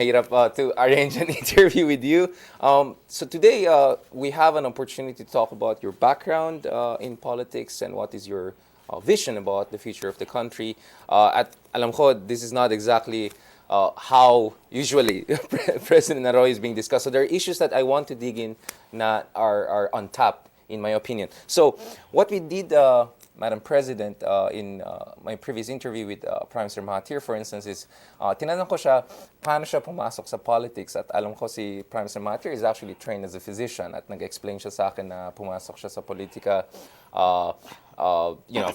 Hirap to arrange an interview with you. So today we have an opportunity to talk about your background in politics and what is your vision about the future of the country. At alam ko, this is not exactly how usually President Arroyo is being discussed. So there are issues that I want to dig in that are on top, in my opinion. So what we did, Madam President, in my previous interview with Prime Minister Mahathir, for instance, is tinanong ko siya paano siya pumasok sa politics. At alam ko si Prime Minister Mahathir is actually trained as a physician at nag-explain siya sa akin na pumasok siya sa politika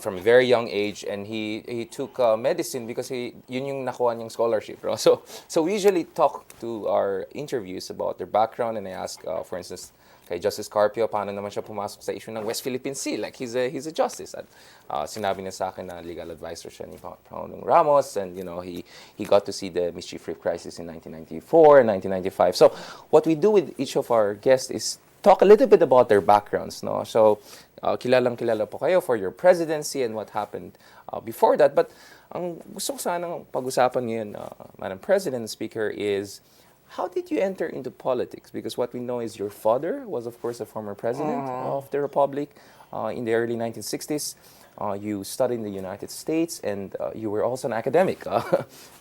from a very young age, and he took medicine because yun yung nakuha niyang scholarship. No? So we usually talk to our interviews about their background, and I ask, for instance, kay Justice Carpio, paano naman siya pumasok sa issue ng West Philippine Sea? Like, he's a justice. At sinabi niya sa akin na legal advisor siya ni Pangulong Ramos, and he got to see the mischief reef crisis in 1994 and 1995. So what we do with each of our guests is talk a little bit about their backgrounds. No? So kilalang-kilala po kayo for your presidency and what happened before that. But ang gusto ko sanang pag-usapan ngayon, Madam President and Speaker, is how did you enter into politics? Because what we know is your father was, of course, a former president of the Republic in the early 1960s. You studied in the United States, and you were also an academic,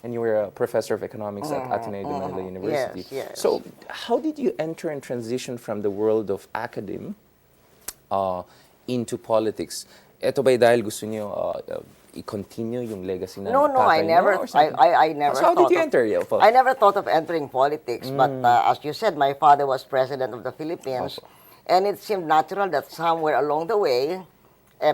and you were a professor of economics at Ateneo de Manila University. Yes. So how did you enter and transition from the world of academe into politics? Ito ba'y dahil gusto niyo i-continue yung legacy ng No, I tatay never. niyo or something? I never. So how did you enter? I never thought of entering politics, but as you said, my father was president of the Philippines, and it seemed natural that somewhere along the way,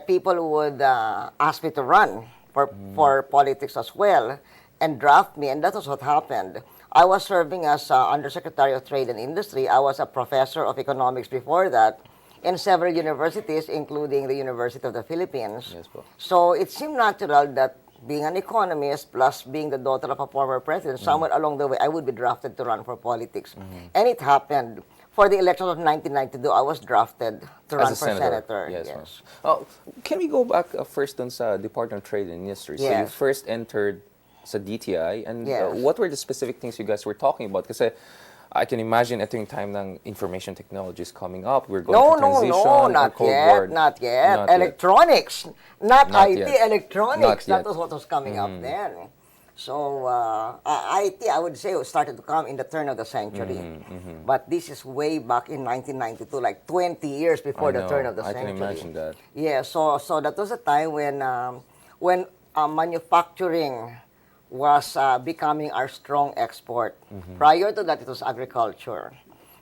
people would ask me to run for politics as well and draft me, and that was what happened. I was serving as Undersecretary of Trade and Industry. I was a professor of economics before that in several universities, including the University of the Philippines. Yes, po. So it seemed natural that being an economist plus being the daughter of a former president, somewhere along the way, I would be drafted to run for politics. And it happened. For the elections of 1992, I was drafted to run for senator. Yes. Can we go back first on sa Department of Trade and Industry? So you Yes. first entered sa DTI, and Yes. what were the specific things you guys were talking about? Kasi I can imagine ito yung time ng information technology is coming up. We're going to transition. Not Cold yet, War. not yet. Not Electronics, not Not IT, yet. electronics. Not That yet. was what was coming up then. So IT, I would say, started to come in the turn of the century. But this is way back in 1992, like 20 years before the turn of the century. I can imagine that. Yeah, so that was a time when manufacturing was becoming our strong export. Prior to that, it was agriculture.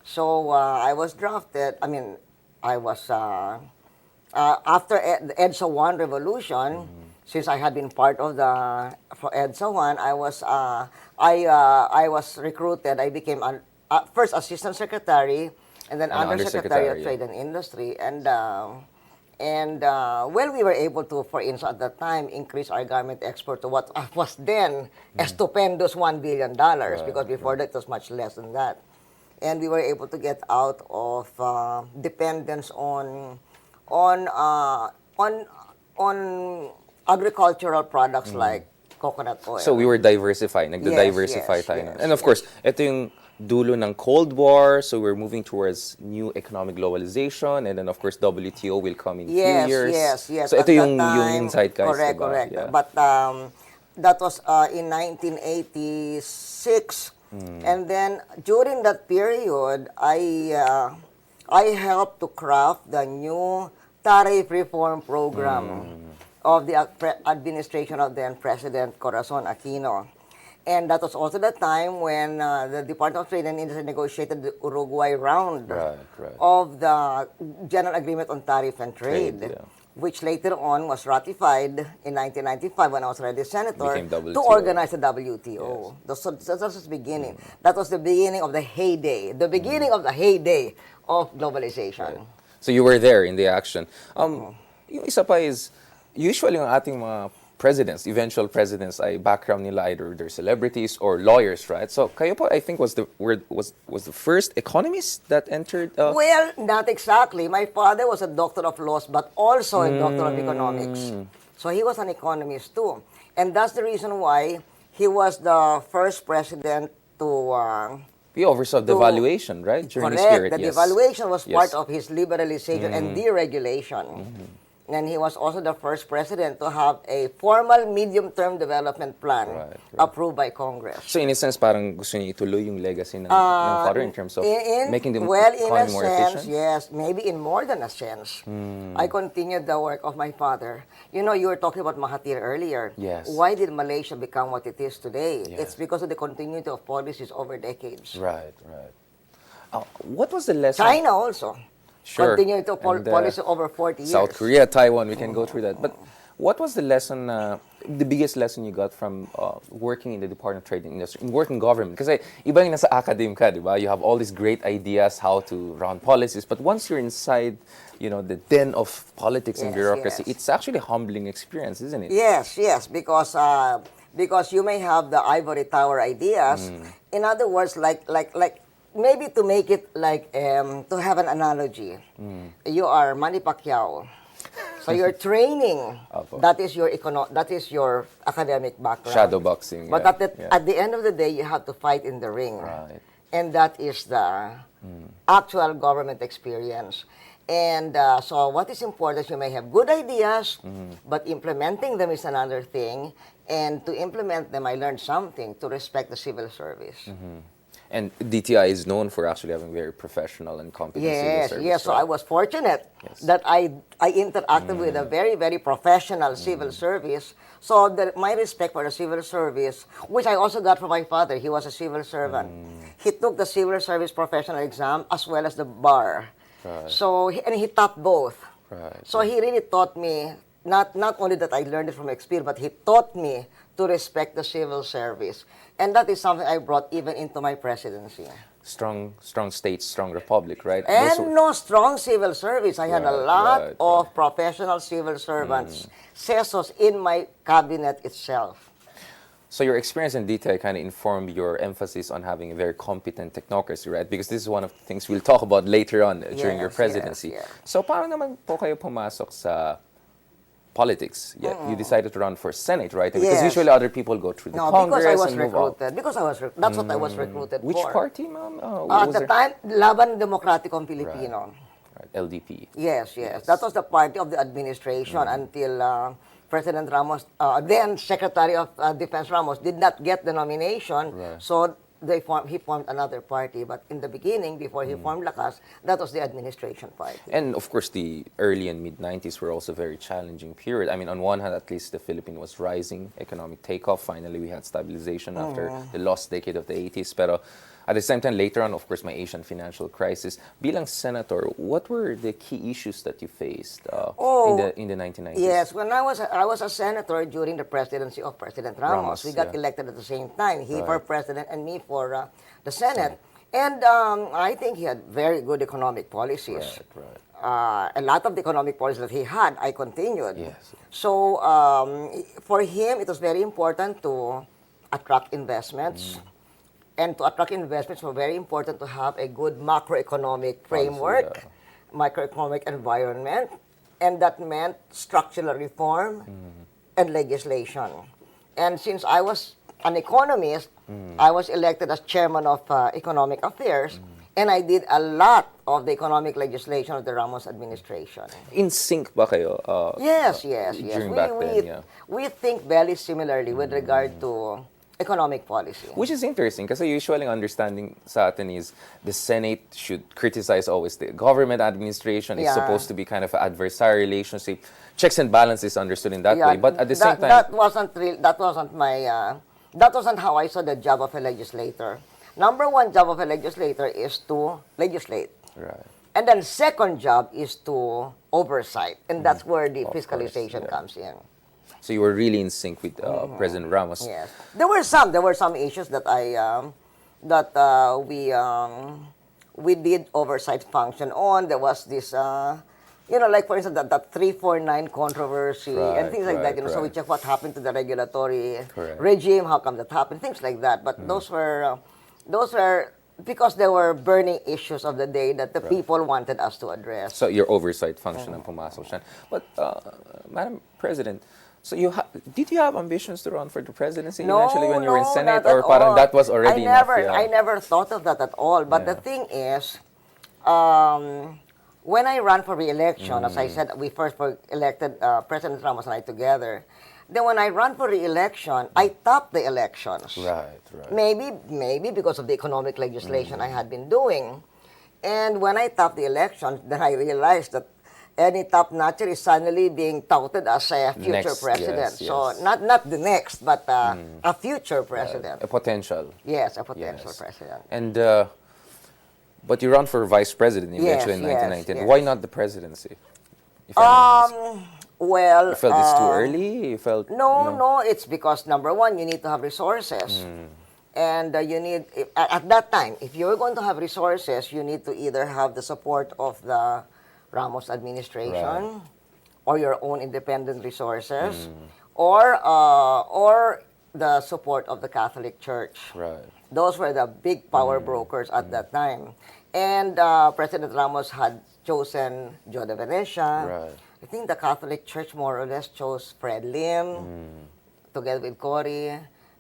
So I was drafted. I mean, I was after the EDSA 1 revolution. Since I had been part of the EDSA 1, I was recruited. I became first assistant secretary, and then undersecretary of Trade and Industry, and well, we were able to, for instance, at that time, increase our garment export to what was then a stupendous $1 billion, because before that it was much less than that. And we were able to get out of dependence on agricultural products like coconut oil. So we were diversifying, nagda-diversify tayo. And of course, ito yung dulo ng Cold War, so we're moving towards new economic globalization, and then of course WTO will come in few years. Yes. So At ito that yung time, zeitgeist. correct. Yeah. But that was in 1986, and then during that period, I helped to craft the new tariff reform program of the administration of then President Corazon Aquino. And that was also the time when the Department of Trade and Industry negotiated the Uruguay round of the General Agreement on Tariff and Trade, which later on was ratified in 1995 when I was already senator to organize the WTO. So that was the beginning. That was the beginning of the heyday, of globalization. So you were there in the action. Yung isa pa is, usually ang ating mga presidents, eventual presidents, ay background nila either they're celebrities or lawyers, right? So kayo po, I think, was the first economist that entered. Well, not exactly. My father was a doctor of laws, but also a doctor of economics. So he was an economist too, and that's the reason why he was the first president to We oversaw the devaluation, right? During his correct. period, The yes. devaluation was part Yes. of his liberalization and deregulation. And he was also the first president to have a formal medium-term development plan Right. approved by Congress. So in a sense, parang gusto niya ituloy yung legacy ng father in terms of making the well, in a economy more sense, efficient? yes, maybe in more than a sense. I continued the work of my father. You know, you were talking about Mahathir earlier. Yes. Why did Malaysia become what it is today? Yes. It's because of the continuity of policies over decades. Right. What was the lesson? China also. Sure. Continued to And, policy over 40 years. South Korea, Taiwan, we can go through that. But what was the lesson, the biggest lesson you got from working in the Department of Trade and Industry, in working government? Kasi iba yung nasa academe ka, di ba? You have all these great ideas how to run policies, but once you're inside, the den of politics and Yes, bureaucracy, yes. it's actually a humbling experience, isn't it? Yes, because you may have the ivory tower ideas. In other words, like maybe to make it like to have an analogy, you are Manny Pacquiao, so you're training. Apo. That is your academic background. Shadow boxing. But yeah. at the end of the day, you have to fight in the ring, Right. and that is the actual government experience. And so what is important is you may have good ideas, but implementing them is another thing. And to implement them, I learned something, to respect the civil service. And DTI is known for actually having very professional and competent civil service. Yes. So right? I was fortunate Yes. that I interacted with a very, very professional civil service. So my respect for the civil service, which I also got from my father, he was a civil servant. He took the civil service professional exam as well as the bar. Right. So and he taught both. Right. So he really taught me not only that I learned it from experience, but he taught me to respect the civil service. And that is something I brought even into my presidency. Strong state, strong republic, right? And no strong civil service. I had a Right, lot right, of professional civil servants, CESOs in my cabinet itself. So your experience in DTI kind of informed your emphasis on having a very competent technocracy, right? Because this is one of the things we'll talk about later on during your Yes, presidency. yes. So paano naman po kayo pumasok sa politics? Yeah, you decided to run for Senate, right? Because Yes. usually other people go through the No, Congress because I was and move out. recruited. That's what I was recruited Which for. party, ma'am? At the time, Laban Demokratikong Pilipino. Right, LDP. Yes. That was the party of the administration until President Ramos, then Secretary of Defense Ramos, did not get the nomination. Right. So he formed another party. But in the beginning, before he formed Lakas, that was the administration party. And of course, the early and mid-90s were also very challenging period. I mean, on one hand, at least the Philippines was rising, economic takeoff. Finally, we had stabilization after the lost decade of the 80s. Pero at the same time, later on, of course, my Asian financial crisis. Bilang senator, what were the key issues that you faced in the 1990s? Yes, when I was a senator during the presidency of President Ramos. We got yeah. elected at the same time. He for Right. president and me for the Senate. And I think he had very good economic policies. Right. A lot of the economic policies that he had, I continued. Yes. So for him, it was very important to attract investments. And to attract investments, it was very important to have a good macroeconomic framework, macroeconomic environment, and that meant structural reform and legislation. And since I was an economist, I was elected as chairman of economic affairs, and I did a lot of the economic legislation of the Ramos administration. In sync ba kayo? Yes. During back then, yeah. We think very similarly with regard to economic policy. Which is interesting kasi usually understanding sa atin is the Senate should criticize always the government administration. It's Yeah. supposed to be kind of an adversarial relationship. Checks and balances understood in that way. But at the same time, that wasn't how I saw the job of a legislator. Number one job of a legislator is to legislate. right. And then second job is to oversight. And that's where the Of fiscalization course, yeah. comes in. So you were really in sync with President Ramos. Yes. There were some issues that we did oversight function on. There was this like for instance that 349 controversy and things like that. So we check what happened to the regulatory regime, how come that happened, things like that. But those were because there were burning issues of the day that the people wanted us to address. So your oversight function ang pumasok siya. But Madam President, So did you have ambitions to run for the presidency No, eventually when you were in no, Senate, not at or parang all. that was already enough? Yeah. I never thought of that at all. But the Yeah. thing is, when I ran for re-election, as I said, we first were elected, President Ramos and I together. Then when I ran for re-election, I topped the elections. Right, right. Maybe because of the economic legislation I had been doing. And when I topped the elections, then I realized that any top-notcher is suddenly being touted as a future Next, president. yes, So yes. not the next, but a future president. A potential. Yes, a potential Yes. president. And but you run for vice president eventually in Yes, 1919. yes. Why not the presidency? If I may ask? Well, You felt it's too early? You felt No, it's because number one, you need to have resources. And you need, at that time, if you're going to have resources, you need to either have the support of the Ramos administration or your own independent resources or the support of the Catholic Church. Right. Those were the big power brokers at that time. And President Ramos had chosen Joe de Venecia. Right. I think the Catholic Church more or less chose Fred Lim together with Cory.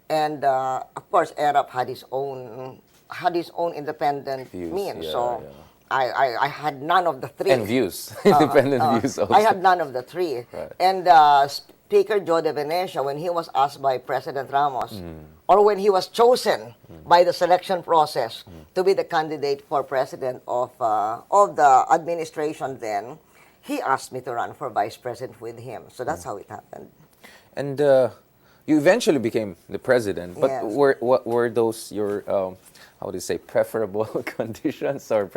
And of course, Erap had his own independent Views, means. yeah, So yeah. I had none of the three. And views. Independent views also. I had none of the three. Right. And Speaker Joe de Venecia, when he was asked by President Ramos, or when he was chosen by the selection process to be the candidate for president of the administration then, he asked me to run for vice president with him. So that's how it happened. And you eventually became the president, but Yes. what were those your how would you say, preferable conditions, or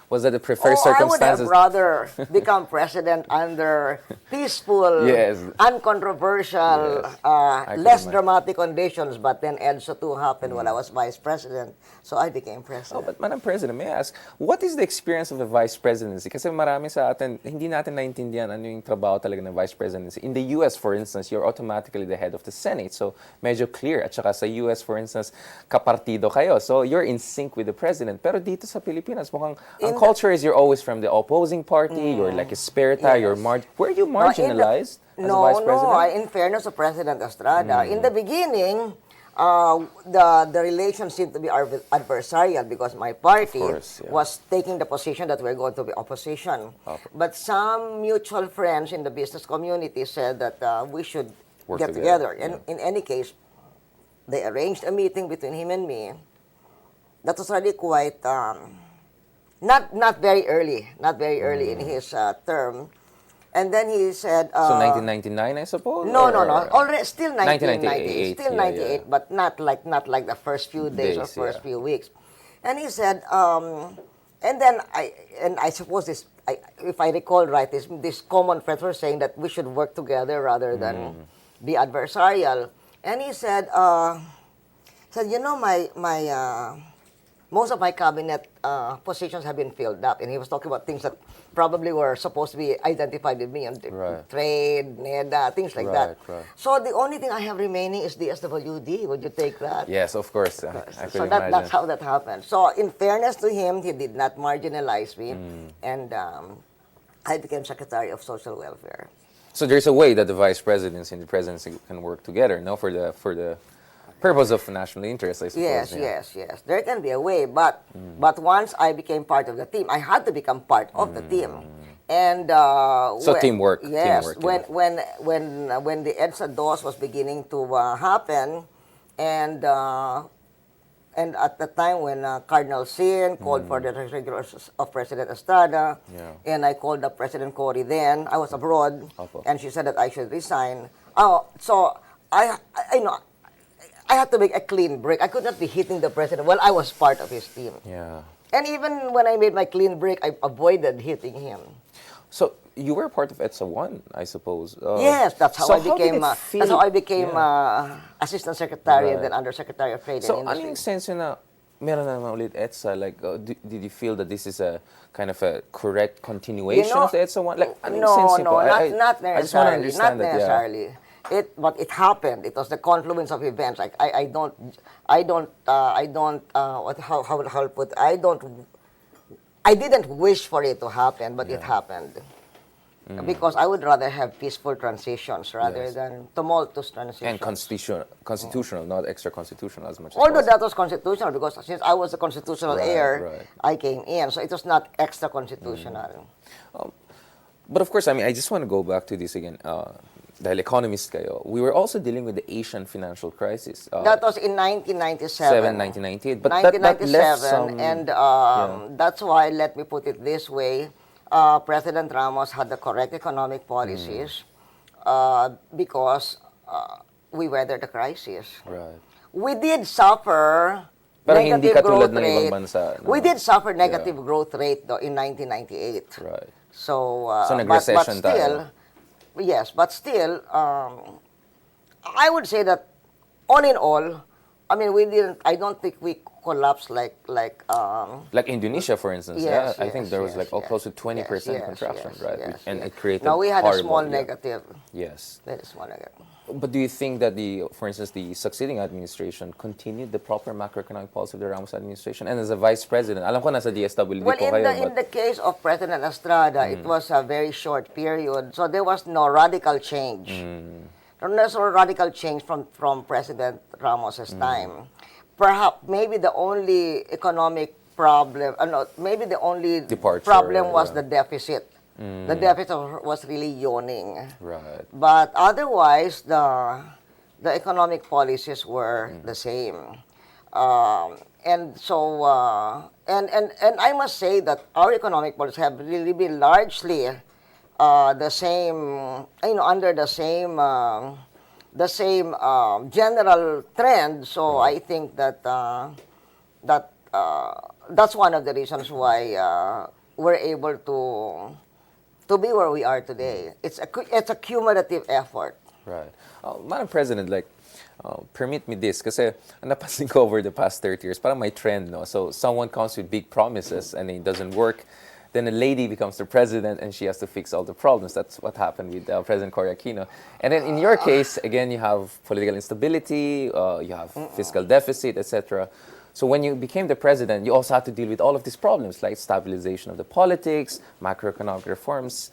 was that the preferred circumstances? I would have rather become president under peaceful, Yes. uncontroversial, Yes. I could less imagine. dramatic conditions. But then EDSA 2 happened when I was vice president, so I became Oh, president. but Madam President, may I ask, what is the experience of the vice presidency? Kasi marami sa atin, hindi natin naintindihan ano yung trabaho talaga ng vice presidency. In the US, for instance, you're automatically the head of the Senate. So, medyo clear. At saka sa US, for instance, kapartido kayo. So, you're in sync with the president. Pero dito sa Pilipinas, mukhang ang culture is you're always from the opposing party, you're like a spirita, you're were you marginalized as a vice president? In fairness to President Estrada, in the beginning, the relations seemed to be adversarial because my party course, yeah. was taking the position that we're going to be opposition. But some mutual friends in the business community said that we should Work get together, together. And in any case, they arranged a meeting between him and me. That was already quite not very early in his term. And then he said... So 1999, I suppose? No. Or- Already still 1998, 1998. Still yeah, 98, yeah. but not like the first few days or Days, first yeah. few weeks. And he said, and then I suppose this, if I recall right, this common friends were saying that we should work together rather than be adversarial. And he said, you know, my most of my cabinet positions have been filled up, and he was talking about things that probably were supposed to be identified with me on Right. trade, NEDA, things like that. Right. So the only thing I have remaining is the SWD. Would you take that? Yes, of course. I could So imagine. that's how that happened. So in fairness to him, he did not marginalize me, and I became Secretary of Social Welfare. So there's a way that the vice presidency and the presidency can work together, no, for the purpose of national interest, I suppose. Yes. There can be a way, but once I became part of the team, I had to become part of the team. And So teamwork. Yes. Teamwork, When the EDSA DOS was beginning to happen, and at the time when Cardinal Sin called for the resignation of President Estrada, and I called up President Cory then, I was abroad, Opo. and she said that I should resign. So I had to make a clean break. I could not be hitting the president while I was part of his team. Yeah. And even when I made my clean break, I avoided hitting him. So you were part of EDSA 1, I suppose. Yes, that's how so I became. How did it feel? That's how I became assistant secretary and Right. then undersecretary of trade So and ano industry. yung sense yun na meron na naman ulit EDSA? Like, did you feel that this is a kind of a correct continuation of the EDSA 1? Like, ano yung sense niyo po? Not I just want to necessarily. understand Not that, necessarily. But it happened. It was the confluence of events. Like I don't. How put? I didn't wish for it to happen, but it happened. because I would rather have peaceful transitions rather Yes. than tumultuous transitions. And constitutional, not extra constitutional as much as Although possible. that was constitutional, because since I was a constitutional Right, heir, right. I came in. So it was not extra constitutional. But of course, I mean, I just want to go back to this again. Dahil economist kayo, we were also dealing with the Asian financial crisis. That was in 1997. 1998. But that left 1997, some... and that's why, let me put it this way, President Ramos had the correct economic policies because we weathered the crisis. Right. We did suffer Parang hindi negative katulad growth ng ibang rate. bansa, no? We did suffer negative growth rate though in 1998. Right. So, So, but nag-recession still, tayo. yes, but still, I would say that all in all, I mean, I don't think we collapsed like Like Indonesia, for instance. Yes, I think yes, there was yes, like yes. close to 20% yes, contraction, yes, right? yes, And yes. it created Now we had a horrible, small yeah. negative. Yes. Very small negative. But do you think that for instance, the succeeding administration continued the proper macroeconomic policy of the Ramos administration? And as a vice president, alam ko nasa DSWD Well, po kayo, in the case of President Estrada, it was a very short period, so there was no radical change. There was no radical change from President Ramos's time. Perhaps, maybe the only economic problem, maybe the only Departure, problem was yeah. the deficit. The deficit was really yawning. Right. But otherwise, the economic policies were the same. And so, and I must say that our economic policies have really been largely the same, under the same general trend. So I think that that's one of the reasons why we're able to be where we are today. It's a cumulative effort. Right. Madam President, permit me this, kasi napansin ko over the past 30 years, parang may trend, no? So someone comes with big promises and it doesn't work, then a lady becomes the president and she has to fix all the problems. That's what happened with President Gloria Aquino. And then in your case, again, you have political instability, you have fiscal deficit, etc. So when you became the president, you also had to deal with all of these problems, like stabilization of the politics, macroeconomic reforms.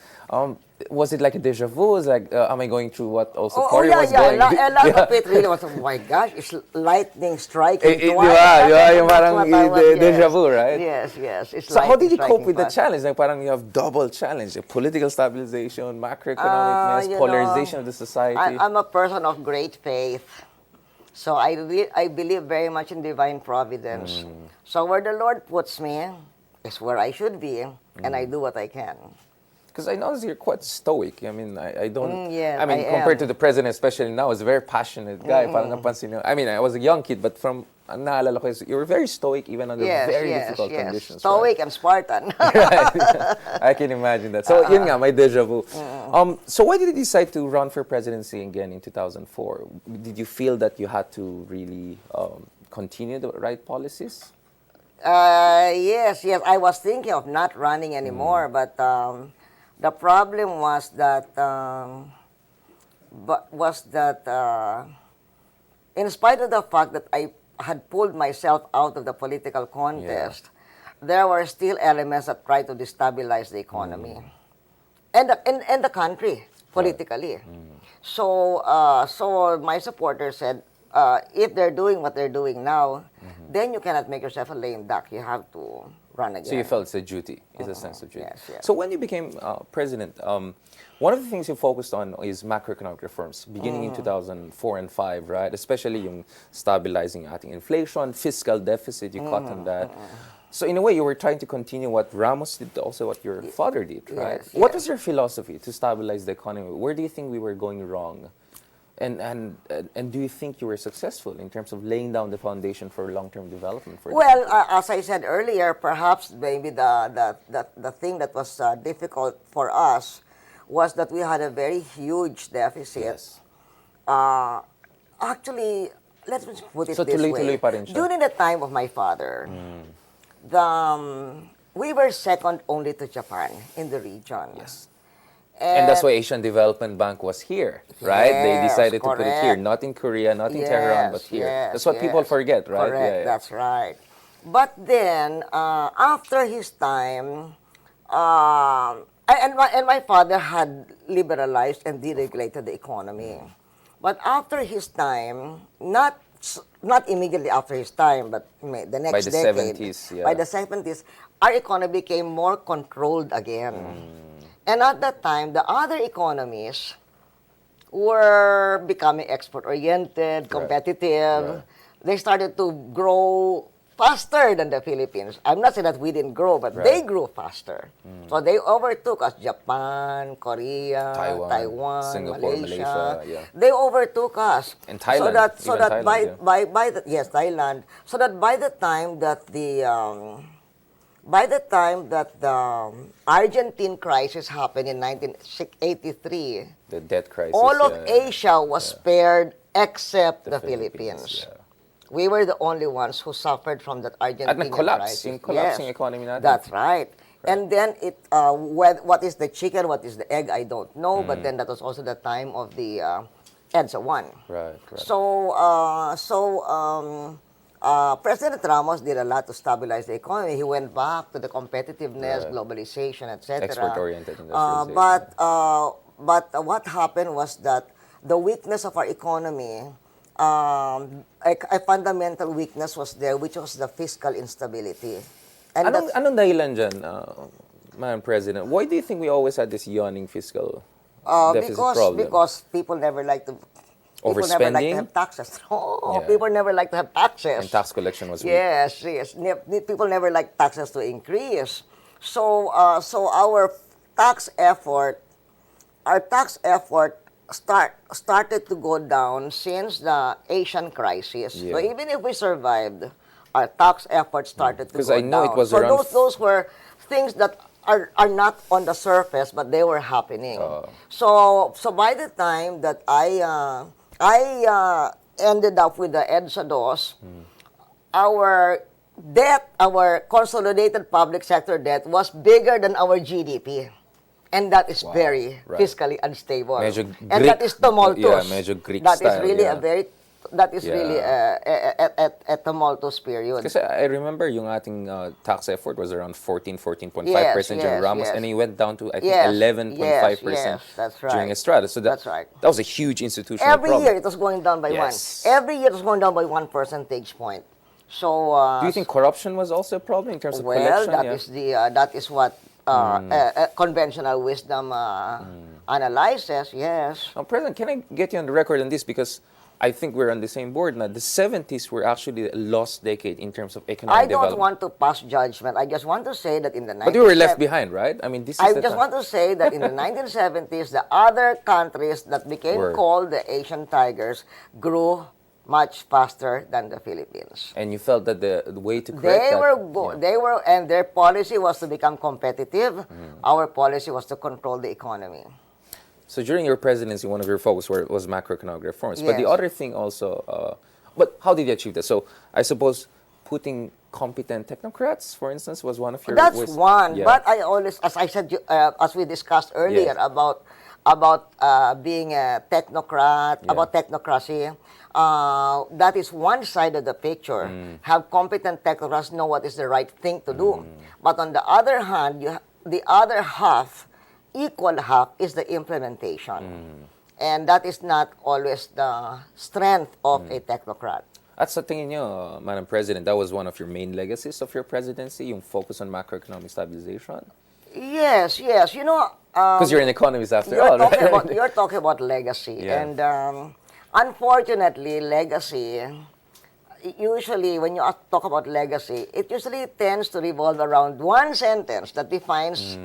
Was it like a deja vu? Was like, am I going through what also Cory was going through? A lot of it really was, oh my gosh, it's lightning striking twice. Yung parang deja vu, right? Yes, yes. It's So how did you cope lightning with the fast. challenge? Like parang you have double challenge, political stabilization, macroeconomic you polarization know, of the society. I'm a person of great faith. So I believe very much in divine providence. So where the Lord puts me is where I should be, and I do what I can. Because I notice you're quite stoic. I mean, I don't... yes, I mean, I compared am. to the president, especially now, is a very passionate guy. Parang napansin niyo. I mean, I was a young kid, but from... Ang naalala ko is you were very stoic even under very difficult conditions. Stoic and Spartan. Right? I can imagine that. So, yun nga, may deja vu. So why did you decide to run for presidency again in 2004? Did you feel that you had to really continue the right policies? Yes. I was thinking of not running anymore, but the problem was that in spite of the fact that I had pulled myself out of the political contest, there were still elements that tried to destabilize the economy and the country politically. So my supporters said, if they're doing what they're doing now, then you cannot make yourself a lame duck. You have to run again. So you felt it's a duty, it's a sense of duty. Yes. So when you became president, one of the things you focused on is macroeconomic reforms, beginning in 2004 and 5, right? Especially yung stabilizing ating inflation, fiscal deficit, you caught on that. So in a way, you were trying to continue what Ramos did, also what your father did, right? Yes, What yes. was your philosophy to stabilize the economy? Where do you think we were going wrong? And do you think you were successful in terms of laying down the foundation for long-term development? For Well, as I said earlier, perhaps maybe the thing that was difficult for us was that we had a very huge deficit. Yes. Actually, let's just put it So this tuloy-tuloy way. pa rin siya. During the time of my father, we were second only to Japan in the region. Yes. And that's why Asian Development Bank was here, right? They Yes, decided to put it here, correct. not in Korea, not in Tehran, but here. That's what people forget, right? Correct, Yeah. that's right. But then, after his time, and my father had liberalized and deregulated the economy. But after his time, not immediately after his time, but the next By the decade, 70s, yeah. by the 70s, our economy became more controlled again. And at that time, the other economies were becoming export-oriented, competitive. Right. They started to grow faster than the Philippines. I'm not saying that we didn't grow, but they grew faster. So they overtook us, Japan, Korea, Taiwan, Singapore, Malaysia, yeah. They overtook us. And Thailand, So that, even Thailand, by the, yes, Thailand. So that by the time that the Argentine crisis happened in 1983, The debt crisis. all of yeah. Asia was spared except the Philippines. Yeah. We were the only ones who suffered from that At Argentine nag-collapse, crisis. yung collapsing economy natin. That's right. And then what is the chicken, what is the egg, I don't know. But then that was also the time of the EDSA 1. Right. So President Ramos did a lot to stabilize the economy. He went back to the competitiveness, globalization, etc. Export-oriented industrialization. But what happened was that the weakness of our economy, a fundamental weakness was there, which was the fiscal instability. And Anong dahilan dyan, Madam President? Why do you think we always had this yawning fiscal deficit problem? because people never like to Overspending? have taxes. Oh, Yeah. people never like to have taxes. And tax collection was weak. Yes. People never like taxes to increase. So our tax effort started to go down since the Asian crisis. Yeah. So even if we survived, our tax effort started to go Because I know down. it was so around those were things that are not on the surface, but they were happening. So by the time that I ended up with the EDSA DOS, our debt, our consolidated public sector debt was bigger than our GDP. And that is very fiscally unstable. Medyo And that is tumultuous. Yeah, medyo Greek That style, is really yeah. really a tumultuous period. Kasi I remember yung ating tax effort was around 14.5% during Ramos, and he went down to, I think, 11.5% Yes, that's right. during Estrada. So That's right. That was a huge institutional Every problem. year it was going down by Yes. one. Every year it was going down by 1 percentage point. So Do you think corruption was also a problem in terms of well, collection? that is what conventional wisdom analyzes. Yes. Now, President, can I get you on the record on this? Because I think we're on the same board now. The 70s were actually a lost decade in terms of economic I development. don't want to pass judgment. I just want to say that in the 1970s... But we were left behind, right? I mean, this is I the just time. want to say that in the 1970s, the other countries that became called the Asian Tigers grew much faster than the Philippines. And you felt that the way to correct They were, and their policy was to become competitive. Our policy was to control the economy. So during your presidency, one of your focus was macroeconomic reforms. But the Yes. other thing also, but how did you achieve that? So I suppose putting competent technocrats, for instance, was one of your That's ways. one. Yeah. But I always, as I said, as we discussed earlier Yes. about being a technocrat, about technocracy, that is one side of the picture. Have competent technocrats know what is the right thing to do. But on the other hand, the other half, equal half, is the implementation. And that is not always the strength of a technocrat. At sa tingin nyo, Madam President, that was one of your main legacies of your presidency, yung focus on macroeconomic stabilization? Yes. You know... Because you're an economist after all, right? You're talking about legacy. Yeah. And unfortunately, legacy, usually when you talk about legacy, it usually tends to revolve around one sentence that defines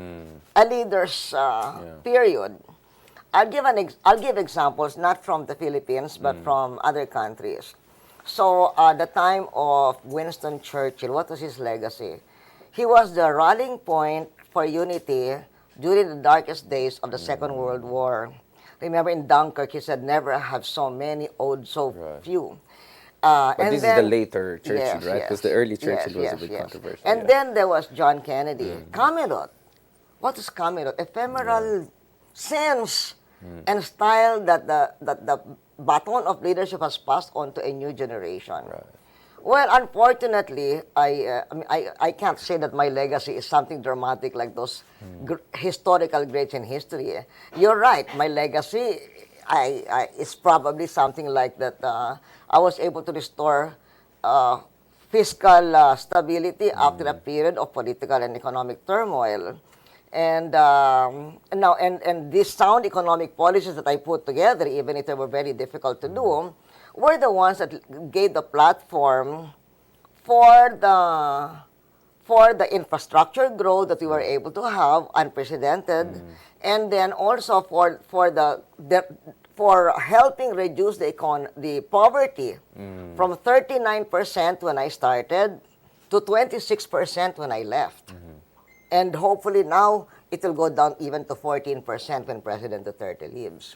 a leader's period. I'll give examples, not from the Philippines, but from other countries. So, the time of Winston Churchill, what was his legacy? He was the rallying point for unity during the darkest days of the Second World War. Remember in Dunkirk, he said, never have so many owed so few. But and this then, is the later Churchill, right? Because the early Churchill was a bit controversial. And then there was John Kennedy. Camelot. What is Camelot? Ephemeral sense and style that the baton of leadership has passed on to a new generation. Well, unfortunately, I can't say that my legacy is something dramatic like those historical greats in history. You're right. My legacy is probably something like that. I was able to restore fiscal stability after a period of political and economic turmoil. And now, and these sound economic policies that I put together, even if they were very difficult to do, were the ones that gave the platform for the infrastructure growth that we were able to have, unprecedented, and then also for helping reduce the poverty from 39% when I started to 26% when I left. And hopefully now it will go down even to 14% when President Duterte leaves.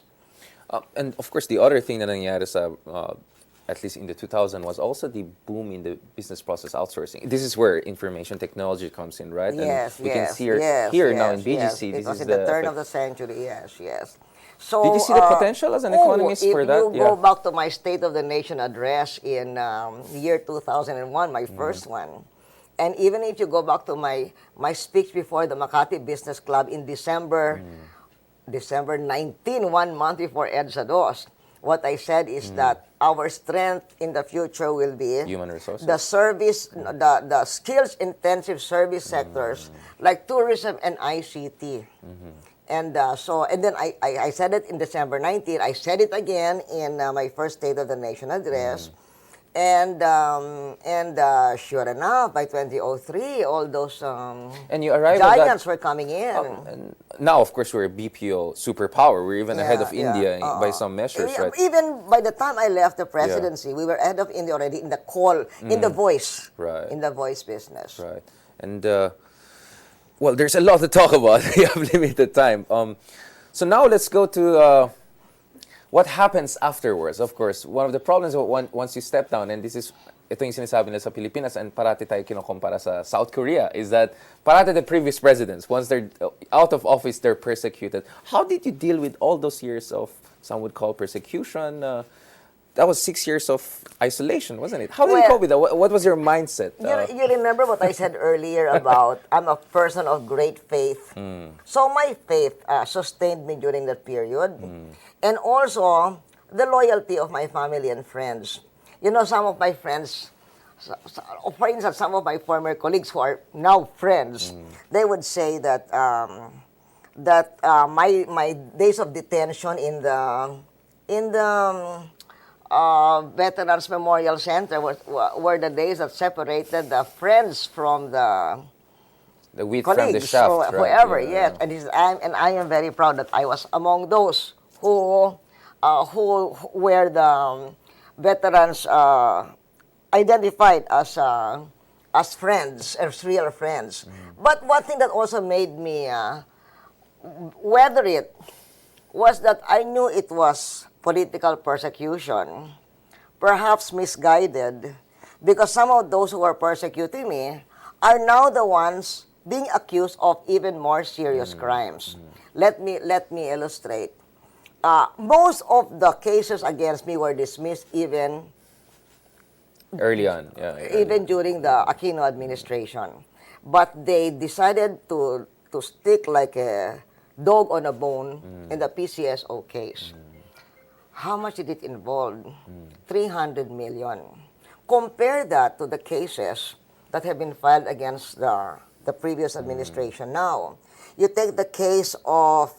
And of course, the other thing that nangyari sa, at least in the 2000s, was also the boom in the business process outsourcing. This is where information technology comes in, right? Yes, and we yes, can see yes, here yes, now in BGC. yes. This It was is in the turn of the century, yes. So, did you see the potential as an economist for that? If you go back to my State of the Nation address in year 2001, my first one, and even if you go back to my speech before the Makati Business Club in December 19, 1 month before EDSA DOS, what I said is that our strength in the future will be human resources, the service, the skills-intensive service sectors like tourism and ICT. And then I said it in December 19. I said it again in my first State of the Nation address. And sure enough, by 2003, all those and you arrived giants were coming in. And now, of course, we're a BPO superpower. We're even ahead of India by some measures, right? Even by the time I left the presidency, we were ahead of India already in the call, in the voice, in the voice business. Right. And well, there's a lot to talk about. We have limited time. So now let's go to what happens afterwards. Of course, one of the problems once you step down, and this is, ito yung sinasabi nila sa Pilipinas, and parati tayo kinukumpara sa South Korea, is that parati the previous presidents, once they're out of office, they're persecuted. How did you deal with all those years of, some would call persecution? That was 6 years of isolation, wasn't it? How did you cope with that? What was your mindset? You remember what I said earlier about I'm a person of great faith. So my faith sustained me during that period. And also, the loyalty of my family and friends. You know, some of my friends, for instance, some of my former colleagues who are now friends, they would say that my days of detention in the Veterans Memorial Center were the days that separated the friends from the wheat colleagues, from the shaft, whoever, yes. And I am very proud that I was among those who were the veterans identified as friends, as real friends. But one thing that also made me weather it was that I knew it was political persecution, perhaps misguided, because some of those who are persecuting me are now the ones being accused of even more serious crimes. Let me illustrate. Most of the cases against me were dismissed even early on, even during the Aquino administration. But they decided to stick like a dog on a bone in the PCSO case. How much did it involve? 300 million. Compare that to the cases that have been filed against the previous administration now. You take the case of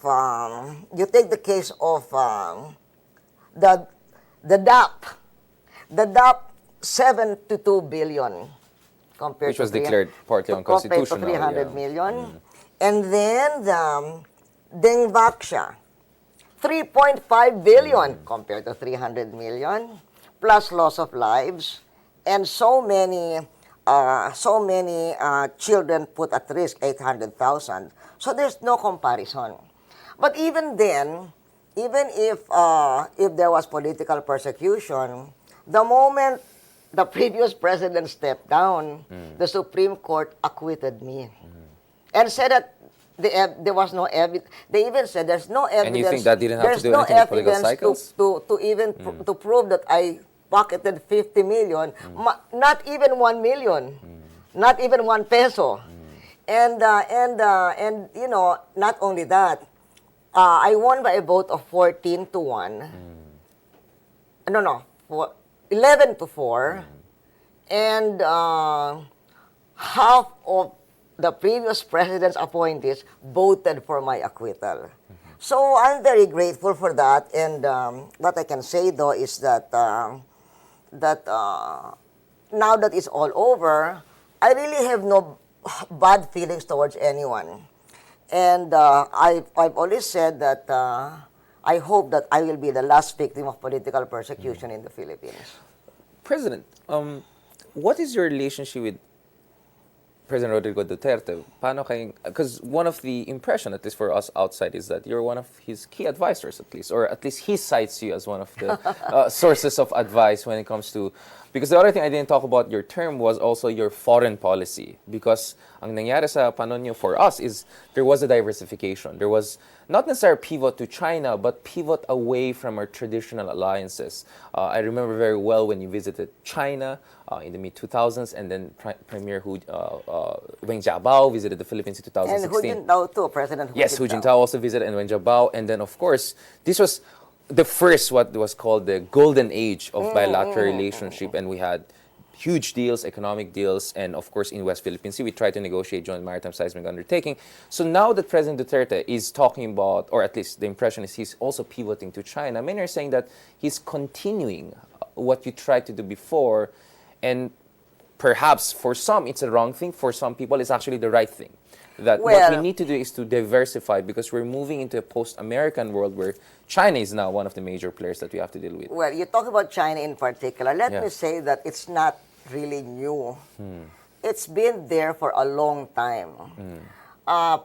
the DAP. The DAP, 72 billion compared which was to declared partly unconstitutional. Compared to 300 million. And then the Dengvaksha, 3.5 billion compared to 300 million, plus loss of lives, and so many children put at risk, 800,000. So there's no comparison. But even then, even if there was political persecution, the moment the previous president stepped down, the Supreme Court acquitted me and said that there was no evidence. They even said there's no evidence. And you think that didn't have to do anything with political cycles? To prove that I pocketed 50 million, not even 1 million, not even 1 peso. And you know, not only that, I won by a vote of 14-1. No, 11-4. And half of the previous president's appointees voted for my acquittal. So I'm very grateful for that. And what I can say, though, is that now that it's all over, I really have no bad feelings towards anyone. And I've always said that I hope that I will be the last victim of political persecution in the Philippines. President, what is your relationship with President Rodrigo Duterte? Because one of the impression, at least for us outside, is that you're one of his key advisors, at least, or at least he cites you as one of the sources of advice when it comes to. Because the other thing I didn't talk about your term was also your foreign policy. Because ang nangyari sa panonyo for us is there was a diversification. There was not necessarily pivot to China, but pivot away from our traditional alliances. I remember very well when you visited China in the mid-2000s, and then Premier Wen Jiabao visited the Philippines in 2016. And Hu Jintao too, President Hu Jintao. Yes, Hu Jintao also visited, and Wen Jiabao. And then, of course, this was the first, what was called the golden age of bilateral relationship, and we had huge deals, economic deals, and of course in West Philippine Sea, we tried to negotiate joint maritime seismic undertaking. So now that President Duterte is talking about, or at least the impression is he's also pivoting to China, many are saying that he's continuing what you tried to do before, and perhaps for some it's a wrong thing, for some people it's actually the right thing. That what we need to do is to diversify, because we're moving into a post-American world where China is now one of the major players that we have to deal with. Well, you talk about China in particular. Let me say that it's not really new. It's been there for a long time.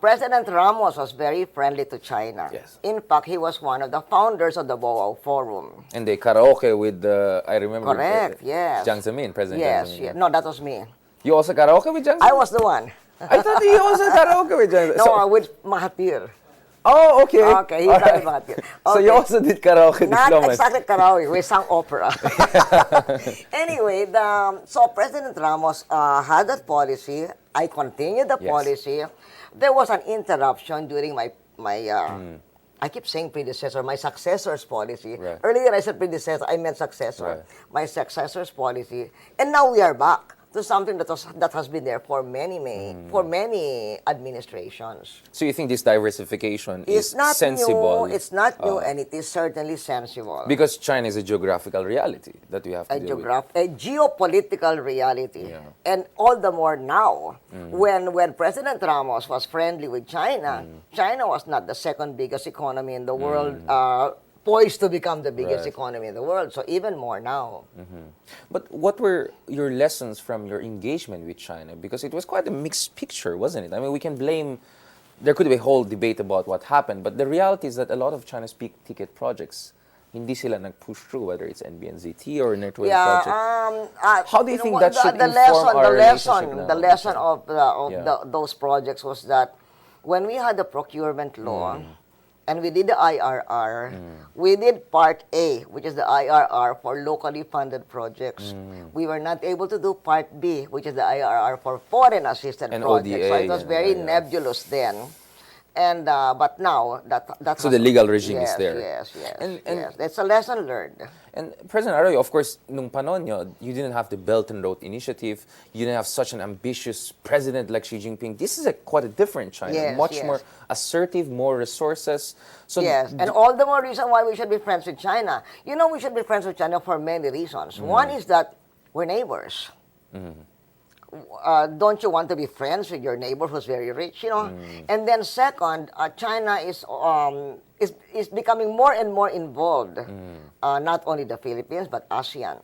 President Ramos was very friendly to China. Yes. In fact, he was one of the founders of the Boao Forum. And they karaoke with I remember. Correct, yes. Jiang Zemin, President Yes, Jiang Zemin. yes. No, that was me. You also karaoke with Jiang Zemin? I was the one. I thought you also karaoke with Jiang Zemin. No, with Mahathir. Oh, okay. Okay, he's All right. Mahathir. So you also did karaoke Not diplomas. exactly karaoke, we sang opera. Anyway, so President Ramos had that policy. I continued the policy. There was an interruption during my I keep saying predecessor, my successor's policy. Right. Earlier I said predecessor, I meant successor. Right. My successor's policy. And now we are back to something that has been there for many administrations. So you think this diversification It's is not sensible? new, it's not new, and it is certainly sensible. Because China is a geographical reality that we have to deal with. A geopolitical reality. Yeah. And all the more now, when President Ramos was friendly with China, China was not the second biggest economy in the world, poised to become the biggest economy in the world. So even more now. But what were your lessons from your engagement with China? Because it was quite a mixed picture, wasn't it? I mean, we can blame, there could be a whole debate about what happened, but the reality is that a lot of China's big ticket projects, hindi sila nag-push through, whether it's NBNZT or Network Project. How do you think that should inform our relationship now? The lesson of those projects was that when we had the procurement law, and we did the IRR. We did Part A, which is the IRR for locally funded projects. We were not able to do Part B, which is the IRR for foreign assisted projects. ODA, so it was very nebulous then. And but now that so the legal regime is there. Yes. And It's a lesson learned. And President Arroyo, of course, nung panon nyo, you didn't have the Belt and Road Initiative. You didn't have such an ambitious president like Xi Jinping. This is quite a different China, much more assertive, more resources. So and all the more reason why we should be friends with China. You know, we should be friends with China for many reasons. One is that we're neighbors. Don't you want to be friends with your neighbor who's very rich, you know? And then second, China is becoming more and more involved, not only the Philippines, but ASEAN.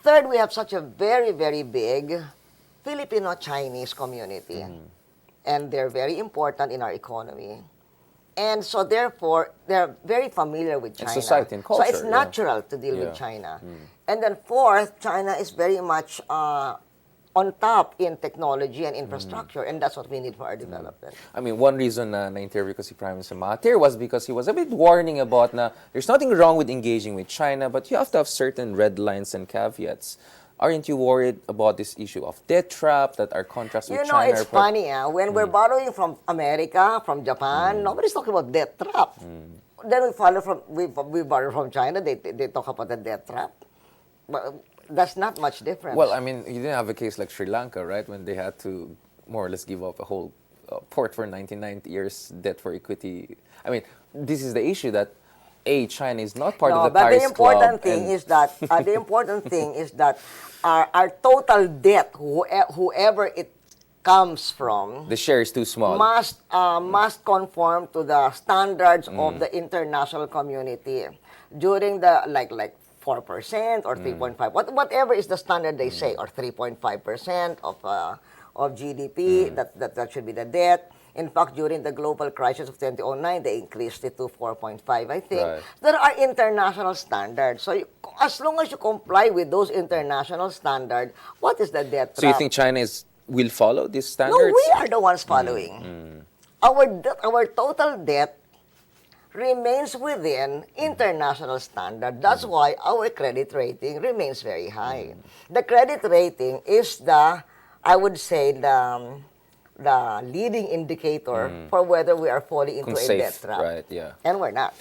Third, we have such a very, very big Filipino-Chinese community. And they're very important in our economy. And so therefore, they're very familiar with China. And society and culture. So it's natural to deal with China. And then fourth, China is very much on top in technology and infrastructure, and that's what we need for our development. I mean, one reason na-interview ko si Prime Minister Mahathir was because he was a bit warning about na there's nothing wrong with engaging with China, but you have to have certain red lines and caveats. Aren't you worried about this issue of debt trap, that our contracts with You know, China it's are... funny, when we're borrowing from America, from Japan, nobody's talking about debt trap. Then we borrow from China, they talk about the debt trap. But that's not much different. Well, I mean, you didn't have a case like Sri Lanka, right? When they had to more or less give up a whole port for 99 years debt for equity. I mean, this is the issue that China is not part of the Paris Club. But the important thing is that the important thing is that our total debt, whoever it comes from, the share is too small. Must conform to the standards of the international community during the like 4% or 3.5, whatever is the standard they say, or 3.5% of GDP. That should be the debt. In fact, during the global crisis of 2009, they increased it to 4.5, I think. Right. There are international standards. So as long as you comply with those international standards, what is the debt trap? So you think China will follow these standards? No, we are the ones following. Our total debt remains within international standard. That's why our credit rating remains very high. The credit rating is I would say, the leading indicator for whether we are falling into a debt trap. Right, yeah. And we're not.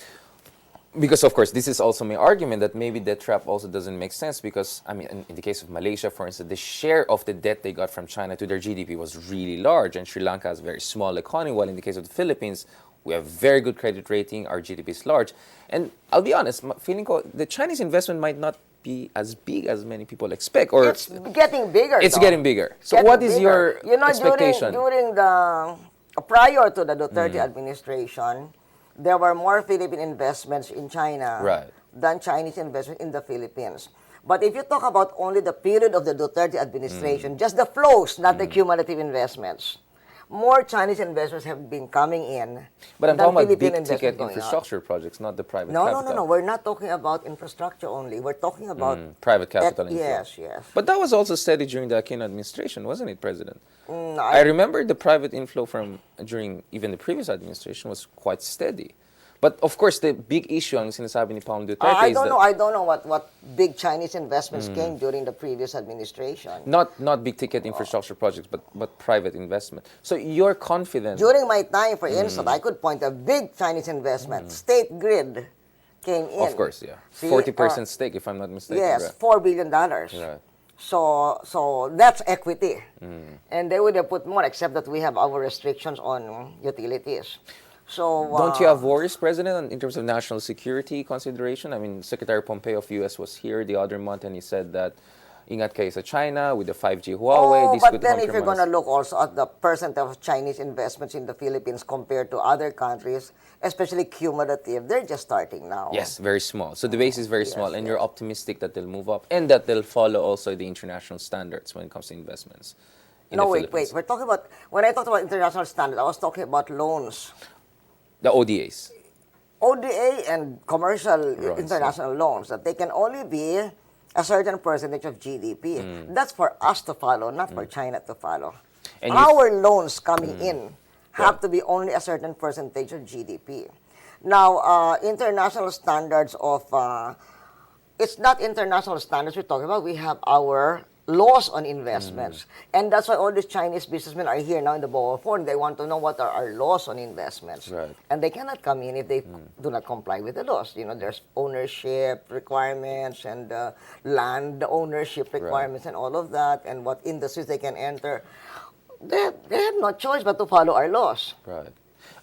Because, of course, this is also my argument that maybe debt trap also doesn't make sense because, I mean, in the case of Malaysia, for instance, the share of the debt they got from China to their GDP was really large, and Sri Lanka has a very small economy, while in the case of the Philippines, we have very good credit rating, our GDP is large. And I'll be honest, feeling the Chinese investment might not be as big as many people expect. Or It's getting bigger. It's getting bigger. So what is your expectation? During prior to the Duterte administration, there were more Philippine investments in China than Chinese investments in the Philippines. But if you talk about only the period of the Duterte administration, just the flows, not the cumulative investments, more Chinese investors have been coming in. But I'm talking about Philippine big-ticket investments infrastructure projects, not the private capital. No. We're not talking about infrastructure only. We're talking about private capital. Yes. But that was also steady during the Aquino administration, wasn't it, President? I remember the private inflow from during even the previous administration was quite steady. But of course, the big issue ang sinasabi ni Paolo Duterte I don't know what big Chinese investments came during the previous administration. Not big ticket infrastructure projects, but private investment. So you're confident. During my time, for instance, I could point a big Chinese investment. State Grid came in. Of course, yeah. 40% stake, if I'm not mistaken. Yes, right? $4 billion. Right. So that's equity. And they would have put more, except that we have our restrictions on utilities. So don't you have worries, President, in terms of national security consideration? I mean, Secretary Pompeo of U.S. was here the other month, and he said that ingat kayo sa China with the 5G Huawei. This but could then if you're going to compromise. look also at the percent of Chinese investments in the Philippines compared to other countries, especially cumulative, they're just starting now. Yes, very small. So the base is very small, and you're optimistic that they'll move up and that they'll follow also the international standards when it comes to investments. No, wait. We're talking about, when I talked about international standards, I was talking about loans. The ODAs. ODA and commercial international loans, that they can only be a certain percentage of GDP. That's for us to follow, not for China to follow. And our loans coming in have to be only a certain percentage of GDP. Now, international standards of, it's not international standards we're talking about. We have our laws on investments. And that's why all these Chinese businessmen are here now in the Boa Forum. They want to know what are our laws on investments. Right. And they cannot come in if they do not comply with the laws. You know, there's ownership requirements and land ownership requirements and all of that, and what industries they can enter. They have no choice but to follow our laws. Right.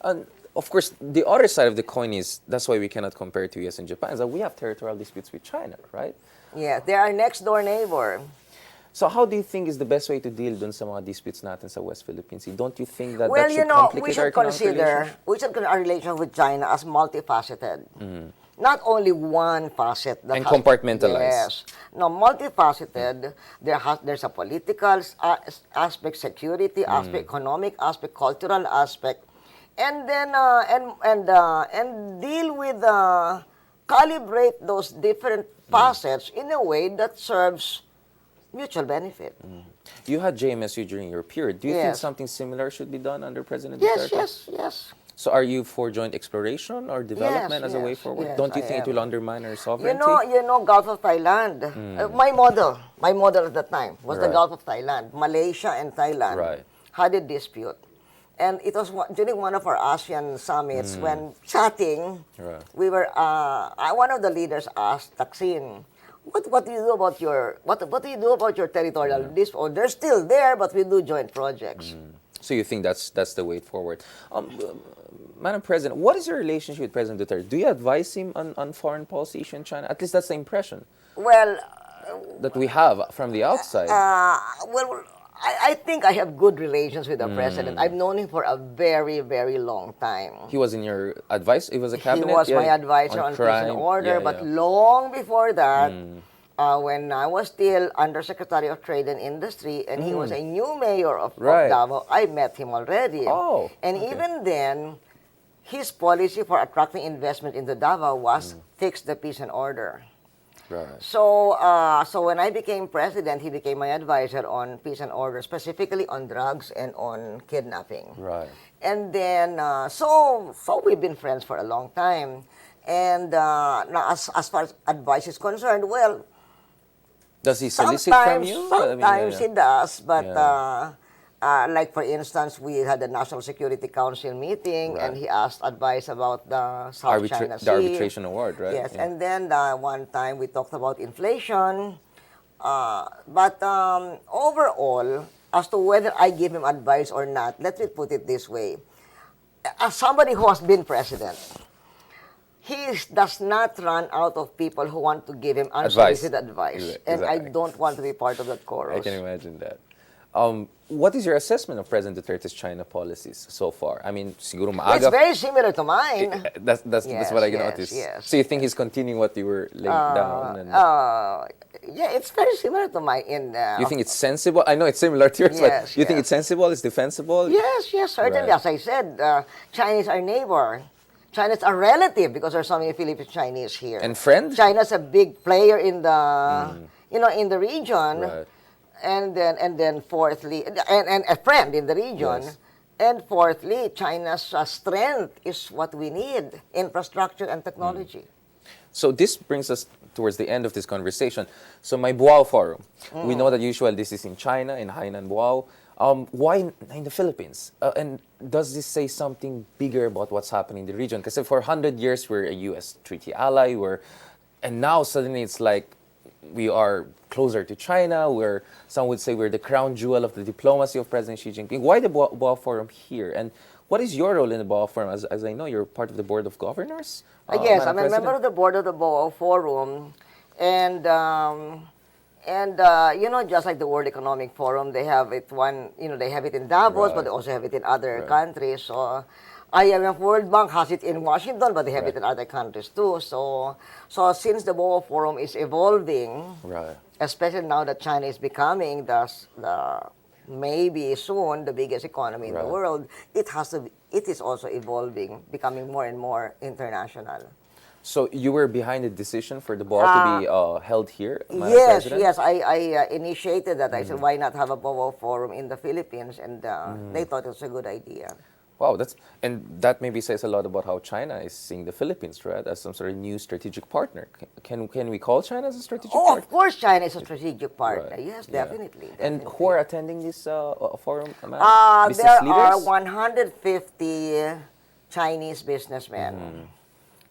And of course, the other side of the coin is, that's why we cannot compare to US and Japan, is that we have territorial disputes with China, right? Yeah, they are next door neighbor. So how do you think is the best way to deal dun sa mga disputes natin sa West Philippine Sea? Don't you think that that should complicate our economic relationship? We should consider our relationship with China as multifaceted. Not only one facet. That And compartmentalized. Yes. No, multifaceted. There's a political aspect, security aspect, economic aspect, cultural aspect, and then and deal with calibrate those different facets in a way that serves mutual benefit. You had JMSU during your period. Do you think Yes. something similar should be done under President Yes, Duterte? yes. So are you for joint exploration or development as a way yes, forward? yes, Don't you I think it am. will undermine our You sovereignty? know, Gulf of Thailand. My model at the time was the Right. Gulf of Thailand. Malaysia and Thailand Right. had a dispute. And it was during one of our ASEAN summits when chatting, Right. we were, one of the leaders asked Taksin, what do you do about your territorial dispute? Oh, they're still there, but we do joint projects. So you think that's the way forward? Madam President, what is your relationship with President Duterte? Do you advise him on foreign policy issue in China? At least that's the impression Well, that we have from the outside. I think I have good relations with the president. I've known him for a very, very long time. He was in your advice. He was a cabinet. He was Yeah, my advisor on peace crime. and order, Yeah, but yeah. long before that, when I was still Undersecretary of Trade and Industry, and he was a new mayor of Right. Davao, I met him already. Oh, and okay. even then, his policy for attracting investment into Davao was fix the peace and order. Right. So, so when I became president, he became my advisor on peace and order, specifically on drugs and on kidnapping. Right. And then, so we've been friends for a long time. And now, as far as advice is concerned, well, Does he solicit from sometimes, you? sometimes he does. But Yeah. like for instance, we had a National Security Council meeting, and Right. he asked advice about the South China Sea. The arbitration award, right? Yes, Yeah. and then one time we talked about inflation. But overall, as to whether I give him advice or not, let me put it this way. As somebody who has been president, he does not run out of people who want to give him unsolicited advice. And I Exactly. don't want to be part of that I chorus. can imagine that. What is your assessment of President Duterte's China policies so far? I mean, siguro It's maaga. very similar to mine. That's Yes, what I can yes, notice. yes. So you think he's continuing what you were laying down? And Yeah, it's very similar to mine. you think it's sensible? I know it's similar to yours, Yes, but you think yes. it's sensible? It's defensible? Yes, certainly. Right. As I said, China is our neighbor. China is our relative because there's so many Philippine Chinese here. And friend? China's a big player in the, in the region. Right. And then fourthly, and a friend in the region. Yes. And fourthly, China's strength is what we need, infrastructure and technology. So this brings us towards the end of this conversation. So my Boao Forum, we know that usually this is in China, in Hainan, Boao. Why in the Philippines? And does this say something bigger about what's happening in the region? Because for 100 years, we're a U.S. treaty ally, and now suddenly it's like we are closer to China, some would say we're the crown jewel of the diplomacy of President Xi Jinping. Why the Boao Forum here? And what is your role in the Boao Forum? As I know, you're part of the Board of Governors? Yes, Madam I'm a member President? of the board of the Boao Forum, and just like the World Economic Forum, they have it they have it in Davos, Right. but they also have it in other Right. countries. So, IMF World Bank has it in Washington, but they have Right. it in other countries too. So since the Boao Forum is evolving, Right. especially now that China is becoming the maybe soon the biggest economy in the Right. world, it is also evolving, becoming more and more international. So you were behind the decision for the ball to be held here, Madam President? Yes, I initiated that. I said, why not have a Boao Forum in the Philippines? And they thought it was a good idea. Wow, that maybe says a lot about how China is seeing the Philippines, right, as some sort of new strategic partner. Can we call China as a strategic Oh, partner? of course, China is a strategic partner. Right. Yes, Yeah. definitely. And definitely. who are attending this forum, Madam? Business There are leaders? 150 Chinese businessmen.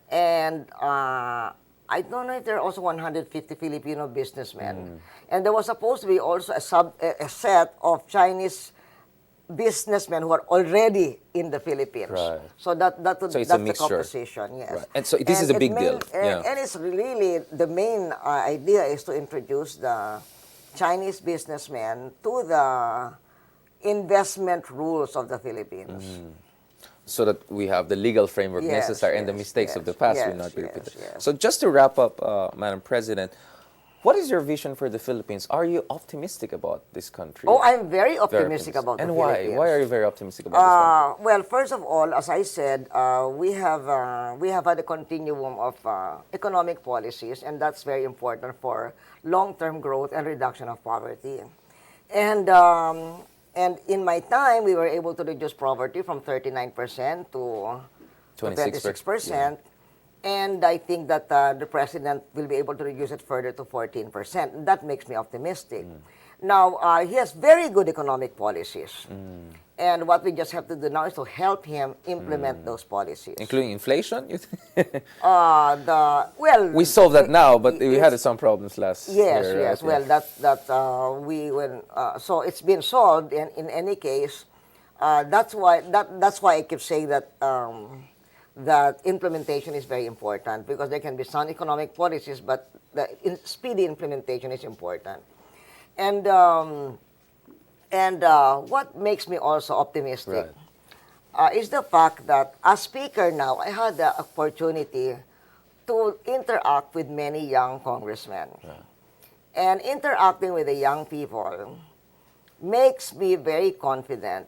And I don't know if there are also 150 Filipino businessmen. And there was supposed to be also a set of Chinese businessmen who are already in the Philippines. Right. So So that's it's a the mixture. composition, yes. Right. And so this is a big deal. Yeah. And it's really, the main idea is to introduce the Chinese businessmen to the investment rules of the Philippines. So that we have the legal framework Yes, necessary and the yes, mistakes of yes, the past will yes, not be yes, repeated. yes. So just to wrap up, Madam President, what is your vision for the Philippines? Are you optimistic about this country? Oh, I'm very Very optimistic about the And why? Philippines. Why are you very optimistic about this country? Well, first of all, as I said, we have had a continuum of economic policies, and that's very important for long-term growth and reduction of poverty. And in my time, we were able to reduce poverty from 39% to 26%. And I think that the president will be able to reduce it further to 14%. And that makes me optimistic. Now, he has very good economic policies. And what we just have to do now is to help him implement those policies. Including inflation? You think? Well, we solved that now, but we had some problems last year. Yes. Right? Well, so it's been solved. And in any case, that's why I keep saying that that implementation is very important, because there can be sound economic policies, but the speedy implementation is important. And what makes me also optimistic is the fact that as Speaker now, I had the opportunity to interact with many young congressmen. And interacting with the young people makes me very confident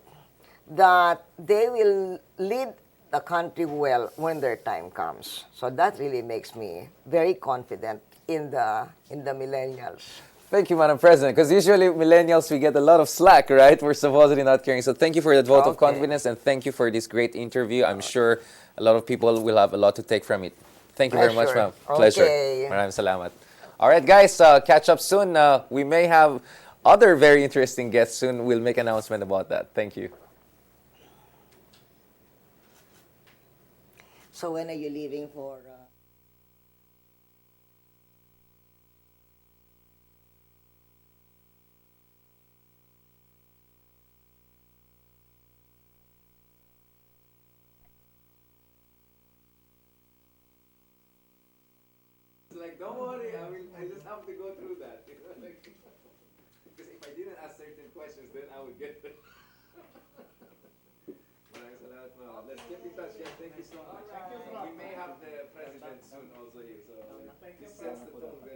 that they will lead the country well when their time comes. So that really makes me very confident in the millennials. Thank you, Madam President, because usually millennials, we get a lot of slack, right? We're supposedly not caring. So thank you for that vote of confidence, and thank you for this great interview. I'm sure a lot of people will have a lot to take from it. Thank you very much, ma'am. Pleasure. Maraming salamat. All right, guys, catch up soon. We may have other very interesting guests soon. We'll make an announcement about that. Thank you. So when are you leaving for... Like, don't worry, I just have to go through that. Because if I didn't ask certain questions, then I would get them. Maraming salamat, ma'am. Let's keep in touch. Yeah, thank you so much. We may have the president soon also here. So this sets the tone very